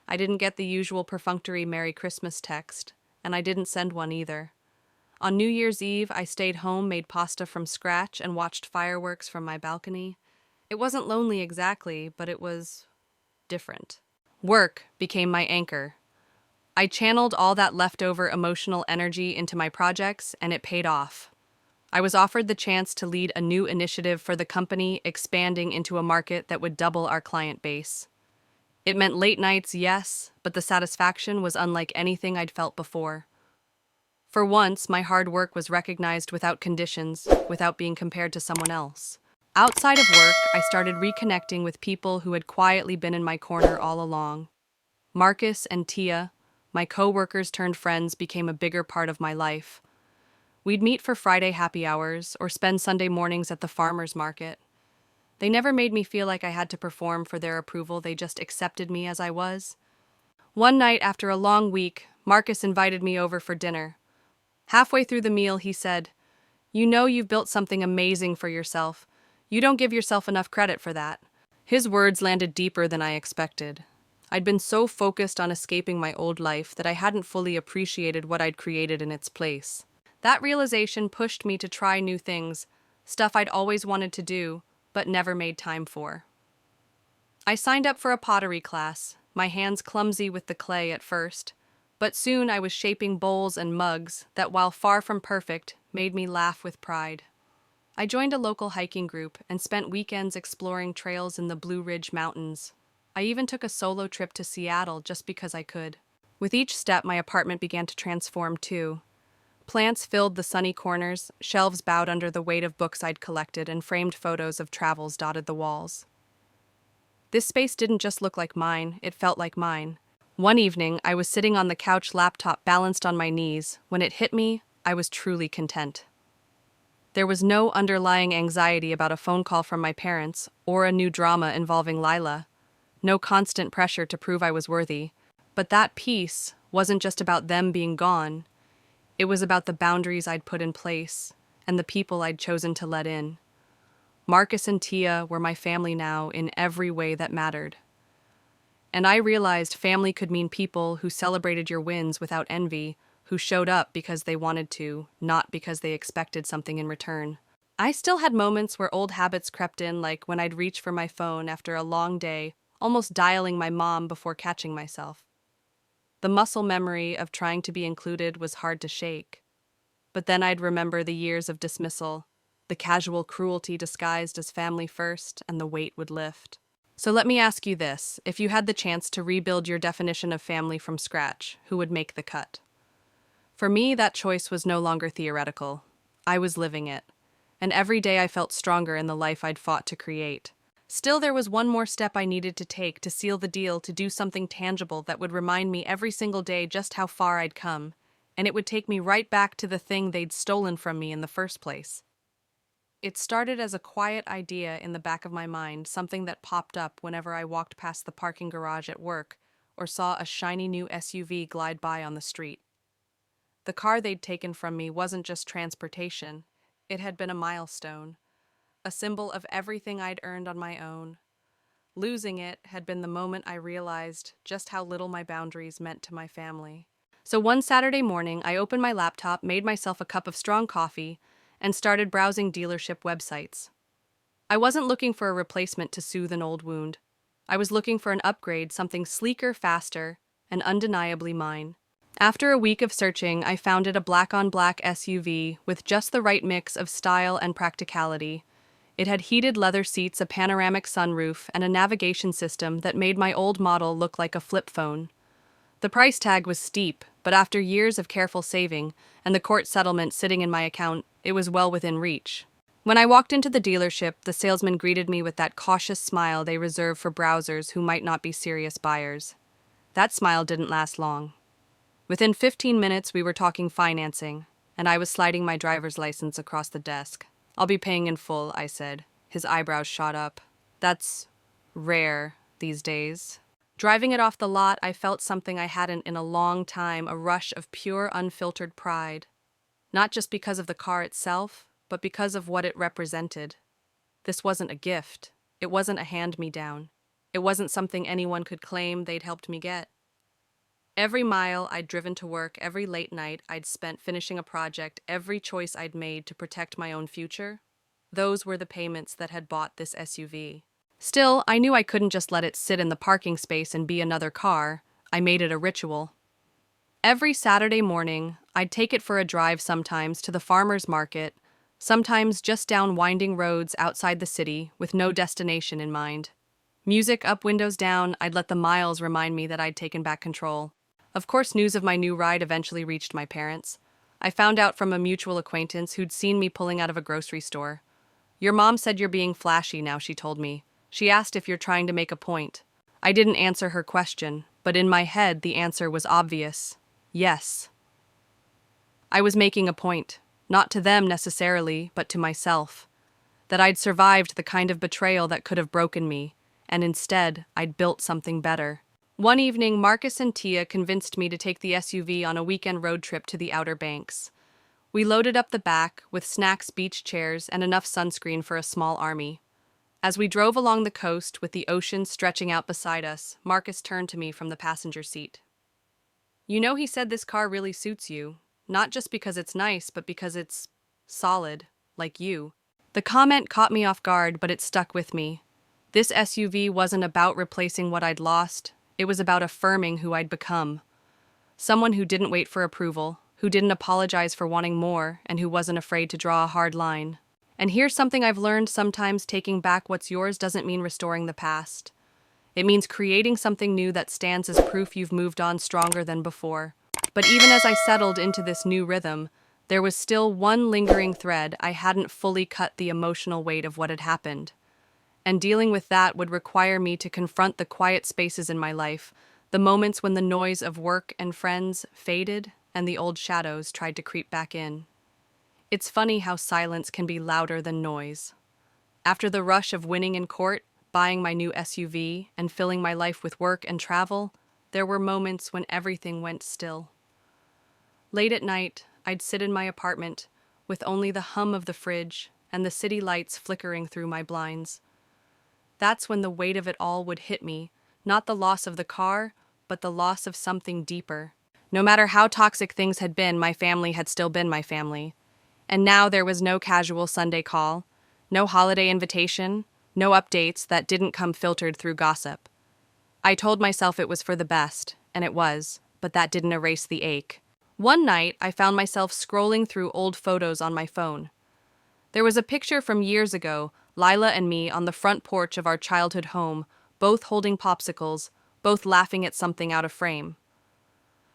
I didn't get the usual perfunctory Merry Christmas text, and I didn't send one either. On New Year's Eve, I stayed home, made pasta from scratch, and watched fireworks from my balcony. It wasn't lonely exactly, but it was different. Work became my anchor. I channeled all that leftover emotional energy into my projects, and it paid off. I was offered the chance to lead a new initiative for the company, expanding into a market that would double our client base. It meant late nights, yes, but the satisfaction was unlike anything I'd felt before. For once, my hard work was recognized without conditions, without being compared to someone else. Outside of work, I started reconnecting with people who had quietly been in my corner all along. Marcus and Tia, my co-workers turned friends, became a bigger part of my life. We'd meet for Friday happy hours or spend Sunday mornings at the farmer's market. They never made me feel like I had to perform for their approval, they just accepted me as I was. One night after a long week, Marcus invited me over for dinner. Halfway through the meal, he said, "You know you've built something amazing for yourself. You don't give yourself enough credit for that." His words landed deeper than I expected. I'd been so focused on escaping my old life that I hadn't fully appreciated what I'd created in its place. That realization pushed me to try new things, stuff I'd always wanted to do, but never made time for. I signed up for a pottery class, my hands clumsy with the clay at first, but soon I was shaping bowls and mugs that, while far from perfect, made me laugh with pride. I joined a local hiking group and spent weekends exploring trails in the Blue Ridge Mountains. I even took a solo trip to Seattle just because I could. With each step, my apartment began to transform too. Plants filled the sunny corners, shelves bowed under the weight of books I'd collected, and framed photos of travels dotted the walls. This space didn't just look like mine, it felt like mine. One evening, I was sitting on the couch, laptop balanced on my knees. When it hit me, I was truly content. There was no underlying anxiety about a phone call from my parents or a new drama involving Lila. No constant pressure to prove I was worthy. But that peace wasn't just about them being gone. It was about the boundaries I'd put in place and the people I'd chosen to let in. Marcus and Tia were my family now in every way that mattered. And I realized family could mean people who celebrated your wins without envy, who showed up because they wanted to, not because they expected something in return. I still had moments where old habits crept in, like when I'd reach for my phone after a long day, almost dialing my mom before catching myself. The muscle memory of trying to be included was hard to shake. But then I'd remember the years of dismissal, the casual cruelty disguised as family first, and the weight would lift. So let me ask you this: if you had the chance to rebuild your definition of family from scratch, who would make the cut? For me, that choice was no longer theoretical. I was living it. And every day I felt stronger in the life I'd fought to create. Still, there was one more step I needed to take to seal the deal, to do something tangible that would remind me every single day just how far I'd come, and it would take me right back to the thing they'd stolen from me in the first place. It started as a quiet idea in the back of my mind, something that popped up whenever I walked past the parking garage at work or saw a shiny new SUV glide by on the street. The car they'd taken from me wasn't just transportation, it had been a milestone, a symbol of everything I'd earned on my own. Losing it had been the moment I realized just how little my boundaries meant to my family. So one Saturday morning, I opened my laptop, made myself a cup of strong coffee, and started browsing dealership websites. I wasn't looking for a replacement to soothe an old wound. I was looking for an upgrade, something sleeker, faster, and undeniably mine. After a week of searching, I found it, a black-on-black SUV with just the right mix of style and practicality. It had heated leather seats, a panoramic sunroof, and a navigation system that made my old model look like a flip phone. The price tag was steep, but after years of careful saving and the court settlement sitting in my account, it was well within reach. When I walked into the dealership, the salesman greeted me with that cautious smile they reserve for browsers who might not be serious buyers. That smile didn't last long. Within 15 minutes, we were talking financing, and I was sliding my driver's license across the desk. "I'll be paying in full," I said. His eyebrows shot up. "That's rare these days." Driving it off the lot, I felt something I hadn't in a long time, a rush of pure, unfiltered pride. Not just because of the car itself, but because of what it represented. This wasn't a gift. It wasn't a hand-me-down. It wasn't something anyone could claim they'd helped me get. Every mile I'd driven to work, every late night I'd spent finishing a project, every choice I'd made to protect my own future, those were the payments that had bought this SUV. Still, I knew I couldn't just let it sit in the parking space and be another car. I made it a ritual. Every Saturday morning, I'd take it for a drive, sometimes to the farmer's market, sometimes just down winding roads outside the city with no destination in mind. Music up, windows down, I'd let the miles remind me that I'd taken back control. Of course, news of my new ride eventually reached my parents. I found out from a mutual acquaintance who'd seen me pulling out of a grocery store. "Your mom said you're being flashy now," she told me. "She asked if you're trying to make a point." I didn't answer her question, but in my head the answer was obvious. Yes. I was making a point, not to them necessarily, but to myself. That I'd survived the kind of betrayal that could have broken me, and instead I'd built something better. One evening, Marcus and Tia convinced me to take the SUV on a weekend road trip to the Outer Banks. We loaded up the back with snacks, beach chairs, and enough sunscreen for a small army. As we drove along the coast with the ocean stretching out beside us, Marcus turned to me from the passenger seat. "You know, he said this car really suits you, not just because it's nice, but because it's solid, like you." The comment caught me off guard, but it stuck with me. This SUV wasn't about replacing what I'd lost, it was about affirming who I'd become. Someone who didn't wait for approval, who didn't apologize for wanting more, and who wasn't afraid to draw a hard line. And here's something I've learned: sometimes taking back what's yours doesn't mean restoring the past. It means creating something new that stands as proof you've moved on stronger than before. But even as I settled into this new rhythm, there was still one lingering thread. I hadn't fully cut the emotional weight of what had happened. And dealing with that would require me to confront the quiet spaces in my life, the moments when the noise of work and friends faded and the old shadows tried to creep back in. It's funny how silence can be louder than noise. After the rush of winning in court, buying my new SUV, and filling my life with work and travel, there were moments when everything went still. Late at night, I'd sit in my apartment, with only the hum of the fridge and the city lights flickering through my blinds. That's when the weight of it all would hit me, not the loss of the car, but the loss of something deeper. No matter how toxic things had been, my family had still been my family. And now there was no casual Sunday call, no holiday invitation, no updates that didn't come filtered through gossip. I told myself it was for the best, and it was, but that didn't erase the ache. One night, I found myself scrolling through old photos on my phone. There was a picture from years ago, Lila and me on the front porch of our childhood home, both holding popsicles, both laughing at something out of frame.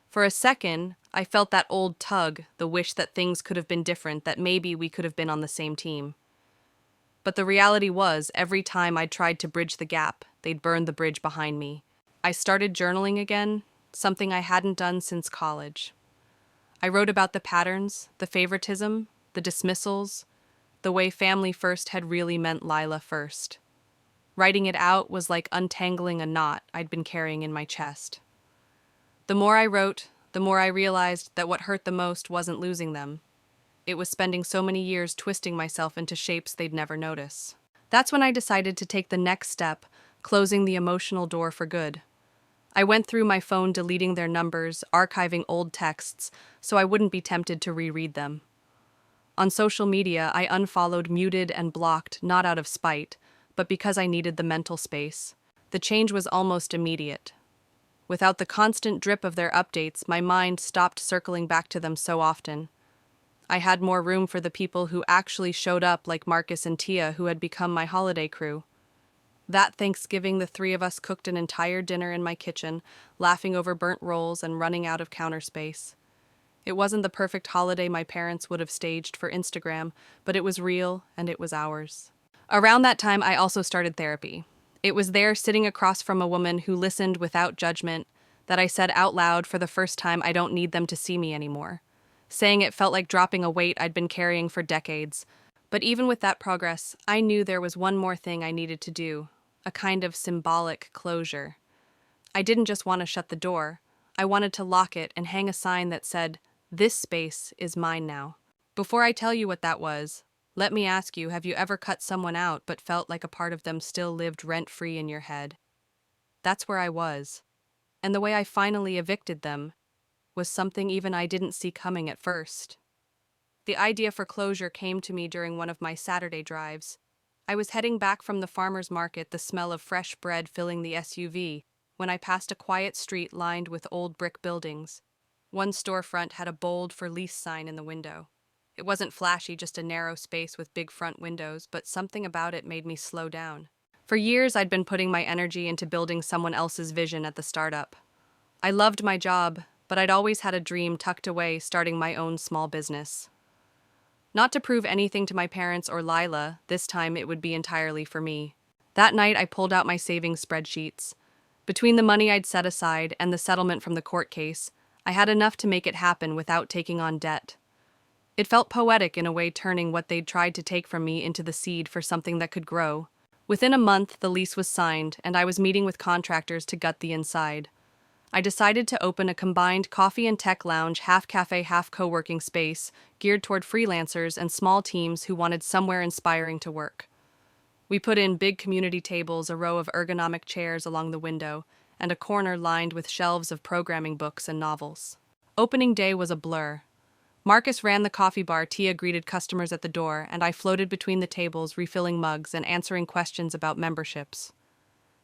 For a second, I felt that old tug, the wish that things could have been different, that maybe we could have been on the same team. But the reality was, every time I tried to bridge the gap, they'd burn the bridge behind me. I started journaling again, something I hadn't done since college. I wrote about the patterns, the favoritism, the dismissals, the way family first had really meant Lila first. Writing it out was like untangling a knot I'd been carrying in my chest. The more I wrote, the more I realized that what hurt the most wasn't losing them. It was spending so many years twisting myself into shapes they'd never notice. That's when I decided to take the next step, closing the emotional door for good. I went through my phone deleting their numbers, archiving old texts, so I wouldn't be tempted to reread them. On social media, I unfollowed, muted, and blocked, not out of spite, but because I needed the mental space. The change was almost immediate. Without the constant drip of their updates, my mind stopped circling back to them so often. I had more room for the people who actually showed up, like Marcus and Tia, who had become my holiday crew. That Thanksgiving, the three of us cooked an entire dinner in my kitchen, laughing over burnt rolls and running out of counter space. It wasn't the perfect holiday my parents would have staged for Instagram, but it was real and it was ours. Around that time, I also started therapy. It was there, sitting across from a woman who listened without judgment, that I said out loud for the first time, I don't need them to see me anymore. Saying it felt like dropping a weight I'd been carrying for decades. But even with that progress, I knew there was one more thing I needed to do, a kind of symbolic closure. I didn't just want to shut the door. I wanted to lock it and hang a sign that said, "This space is mine now." Before I tell you what that was, let me ask you, have you ever cut someone out but felt like a part of them still lived rent-free in your head? That's where I was. And the way I finally evicted them was something even I didn't see coming at first. The idea for closure came to me during one of my Saturday drives. I was heading back from the farmer's market, the smell of fresh bread filling the SUV, when I passed a quiet street lined with old brick buildings. One storefront had a bold "for lease" sign in the window. It wasn't flashy, just a narrow space with big front windows, but something about it made me slow down. For years, I'd been putting my energy into building someone else's vision at the startup. I loved my job, but I'd always had a dream tucked away, starting my own small business. Not to prove anything to my parents or Lila, this time it would be entirely for me. That night, I pulled out my savings spreadsheets. Between the money I'd set aside and the settlement from the court case, I had enough to make it happen without taking on debt. It felt poetic in a way, turning what they'd tried to take from me into the seed for something that could grow. Within a month, the lease was signed, and I was meeting with contractors to gut the inside. I decided to open a combined coffee and tech lounge, half cafe, half co-working space, geared toward freelancers and small teams who wanted somewhere inspiring to work. We put in big community tables, a row of ergonomic chairs along the window, and a corner lined with shelves of programming books and novels. Opening day was a blur. Marcus ran the coffee bar, Tia greeted customers at the door, and I floated between the tables, refilling mugs and answering questions about memberships.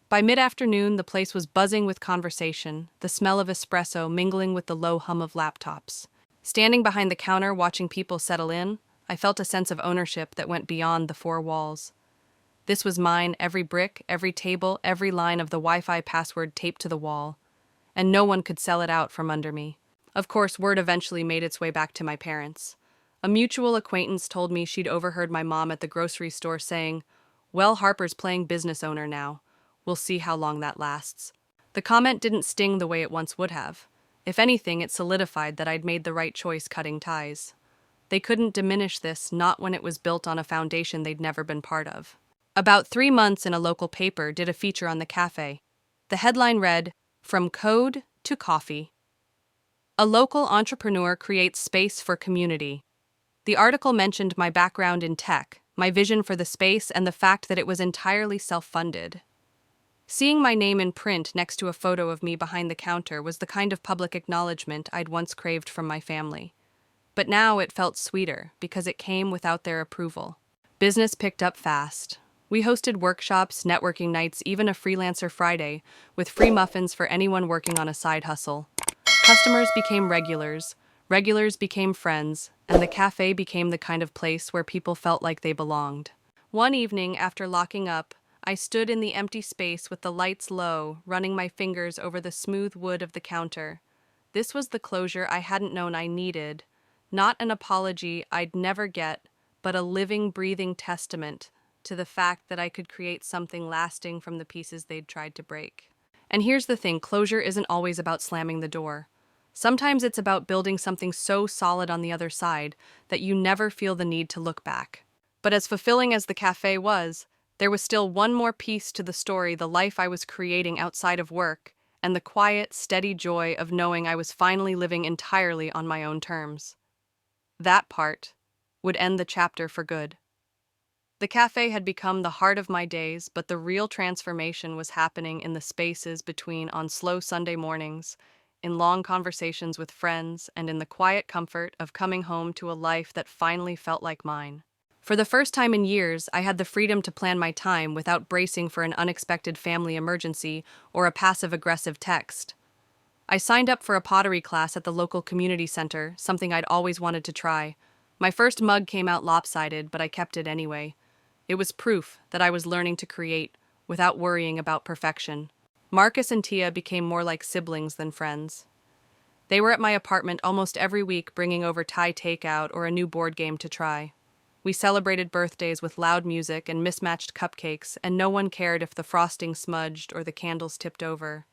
By mid-afternoon, the place was buzzing with conversation, the smell of espresso mingling with the low hum of laptops. Standing behind the counter, watching people settle in, I felt a sense of ownership that went beyond the four walls. This was mine, every brick, every table, every line of the Wi-Fi password taped to the wall, and no one could sell it out from under me. Of course, word eventually made its way back to my parents. A mutual acquaintance told me she'd overheard my mom at the grocery store saying, "Well, Harper's playing business owner now. We'll see how long that lasts." The comment didn't sting the way it once would have. If anything, it solidified that I'd made the right choice cutting ties. They couldn't diminish this, not when it was built on a foundation they'd never been part of. About 3 months in a local paper did a feature on the cafe. The headline read, "From Code to Coffee. A local entrepreneur creates space for community." The article mentioned my background in tech, my vision for the space, and the fact that it was entirely self-funded. Seeing my name in print next to a photo of me behind the counter was the kind of public acknowledgement I'd once craved from my family. But now it felt sweeter because it came without their approval. Business picked up fast. We hosted workshops, networking nights, even a freelancer Friday, with free muffins for anyone working on a side hustle. Customers became regulars, regulars became friends, and the cafe became the kind of place where people felt like they belonged. One evening, after locking up, I stood in the empty space with the lights low, running my fingers over the smooth wood of the counter. This was the closure I hadn't known I needed, not an apology I'd never get, but a living, breathing testament to the fact that I could create something lasting from the pieces they'd tried to break. And here's the thing, closure isn't always about slamming the door. Sometimes it's about building something so solid on the other side that you never feel the need to look back. But as fulfilling as the cafe was, there was still one more piece to the story, the life I was creating outside of work, and the quiet, steady joy of knowing I was finally living entirely on my own terms. That part would end the chapter for good. The cafe had become the heart of my days, but the real transformation was happening in the spaces between, on slow Sunday mornings, in long conversations with friends, and in the quiet comfort of coming home to a life that finally felt like mine. For the first time in years, I had the freedom to plan my time without bracing for an unexpected family emergency or a passive-aggressive text. I signed up for a pottery class at the local community center, something I'd always wanted to try. My first mug came out lopsided, but I kept it anyway. It was proof that I was learning to create without worrying about perfection. Marcus and Tia became more like siblings than friends. They were at my apartment almost every week, bringing over Thai takeout or a new board game to try. We celebrated birthdays with loud music and mismatched cupcakes, and no one cared if the frosting smudged or the candles tipped over.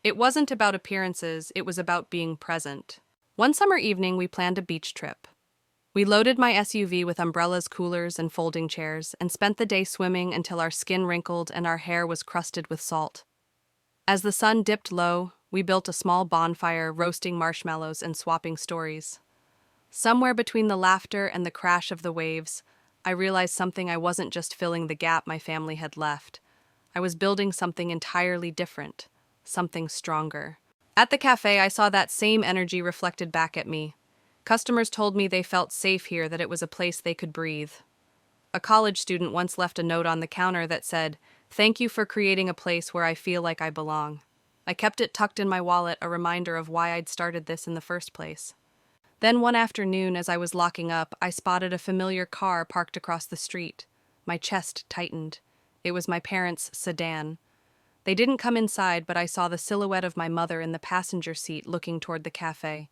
It wasn't about appearances, it was about being present. One summer evening, we planned a beach trip. We loaded my SUV with umbrellas, coolers, and folding chairs, and spent the day swimming until our skin wrinkled and our hair was crusted with salt. As the sun dipped low, we built a small bonfire, roasting marshmallows and swapping stories. Somewhere between the laughter and the crash of the waves, I realized something. I wasn't just filling the gap my family had left. I was building something entirely different, something stronger. At the cafe, I saw that same energy reflected back at me. Customers told me they felt safe here, that it was a place they could breathe. A college student once left a note on the counter that said, "Thank you for creating a place where I feel like I belong." I kept it tucked in my wallet, a reminder of why I'd started this in the first place. Then one afternoon, as I was locking up, I spotted a familiar car parked across the street. My chest tightened. It was my parents' sedan. They didn't come inside, but I saw the silhouette of my mother in the passenger seat looking toward the cafe.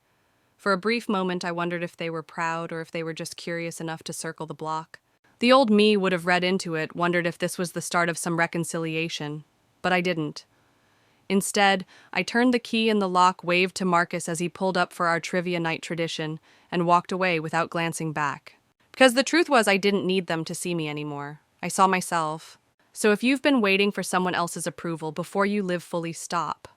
For a brief moment, I wondered if they were proud or if they were just curious enough to circle the block. The old me would have read into it, wondered if this was the start of some reconciliation. But I didn't. Instead, I turned the key in the lock, waved to Marcus as he pulled up for our trivia night tradition, and walked away without glancing back. Because the truth was, I didn't need them to see me anymore. I saw myself. So if you've been waiting for someone else's approval before you live fully, stop.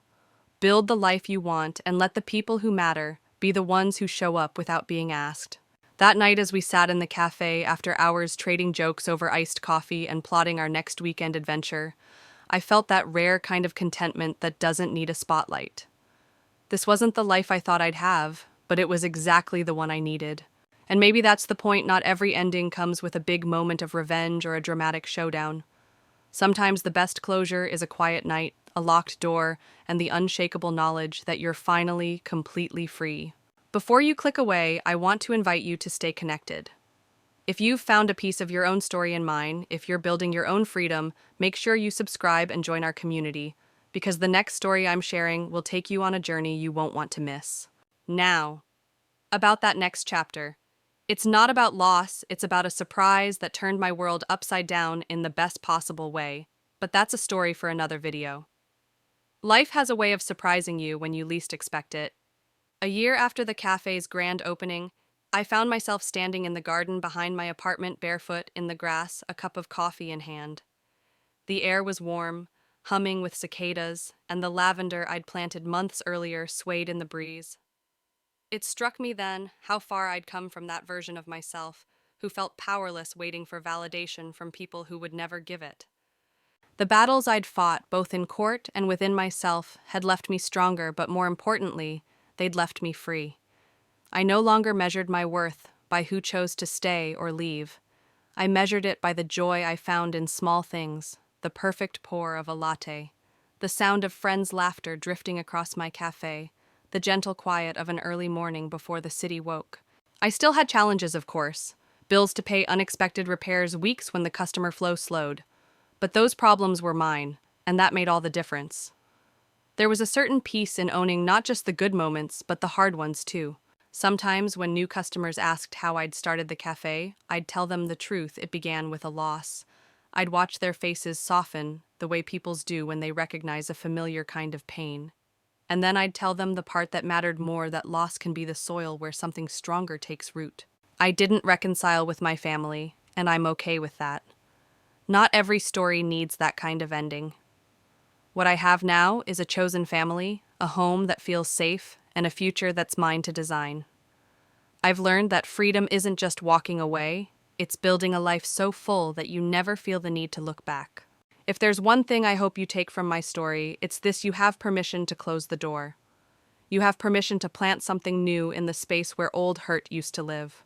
Build the life you want and let the people who matter be the ones who show up without being asked. That night, as we sat in the cafe after hours trading jokes over iced coffee and plotting our next weekend adventure, I felt that rare kind of contentment that doesn't need a spotlight. This wasn't the life I thought I'd have, but it was exactly the one I needed. And maybe that's the point. Not every ending comes with a big moment of revenge or a dramatic showdown. Sometimes the best closure is a quiet night, a locked door, and the unshakable knowledge that you're finally completely free. Before you click away, I want to invite you to stay connected. If you've found a piece of your own story in mine, if you're building your own freedom, make sure you subscribe and join our community, because the next story I'm sharing will take you on a journey you won't want to miss. Now, about that next chapter. It's not about loss, it's about a surprise that turned my world upside down in the best possible way. But that's a story for another video. Life has a way of surprising you when you least expect it. A year after the cafe's grand opening, I found myself standing in the garden behind my apartment, barefoot in the grass, a cup of coffee in hand. The air was warm, humming with cicadas, and the lavender I'd planted months earlier swayed in the breeze. It struck me then how far I'd come from that version of myself who felt powerless, waiting for validation from people who would never give it. The battles I'd fought, both in court and within myself, had left me stronger, but more importantly, they'd left me free. I no longer measured my worth by who chose to stay or leave. I measured it by the joy I found in small things, the perfect pour of a latte, the sound of friends' laughter drifting across my cafe, the gentle quiet of an early morning before the city woke. I still had challenges, of course, bills to pay, unexpected repairs, weeks when the customer flow slowed. But those problems were mine, and that made all the difference. There was a certain peace in owning not just the good moments, but the hard ones too. Sometimes when new customers asked how I'd started the cafe, I'd tell them the truth. It began with a loss. I'd watch their faces soften the way people's do when they recognize a familiar kind of pain. And then I'd tell them the part that mattered more, that loss can be the soil where something stronger takes root. I didn't reconcile with my family, and I'm okay with that. Not every story needs that kind of ending. What I have now is a chosen family, a home that feels safe, and a future that's mine to design. I've learned that freedom isn't just walking away, it's building a life so full that you never feel the need to look back. If there's one thing I hope you take from my story, it's this: you have permission to close the door. You have permission to plant something new in the space where old hurt used to live.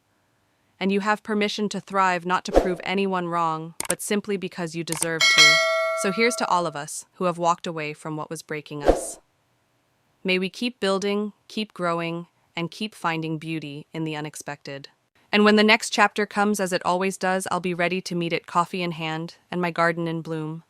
And you have permission to thrive, not to prove anyone wrong, but simply because you deserve to. So here's to all of us who have walked away from what was breaking us. May we keep building, keep growing, and keep finding beauty in the unexpected. And when the next chapter comes, as it always does, I'll be ready to meet it, coffee in hand and my garden in bloom.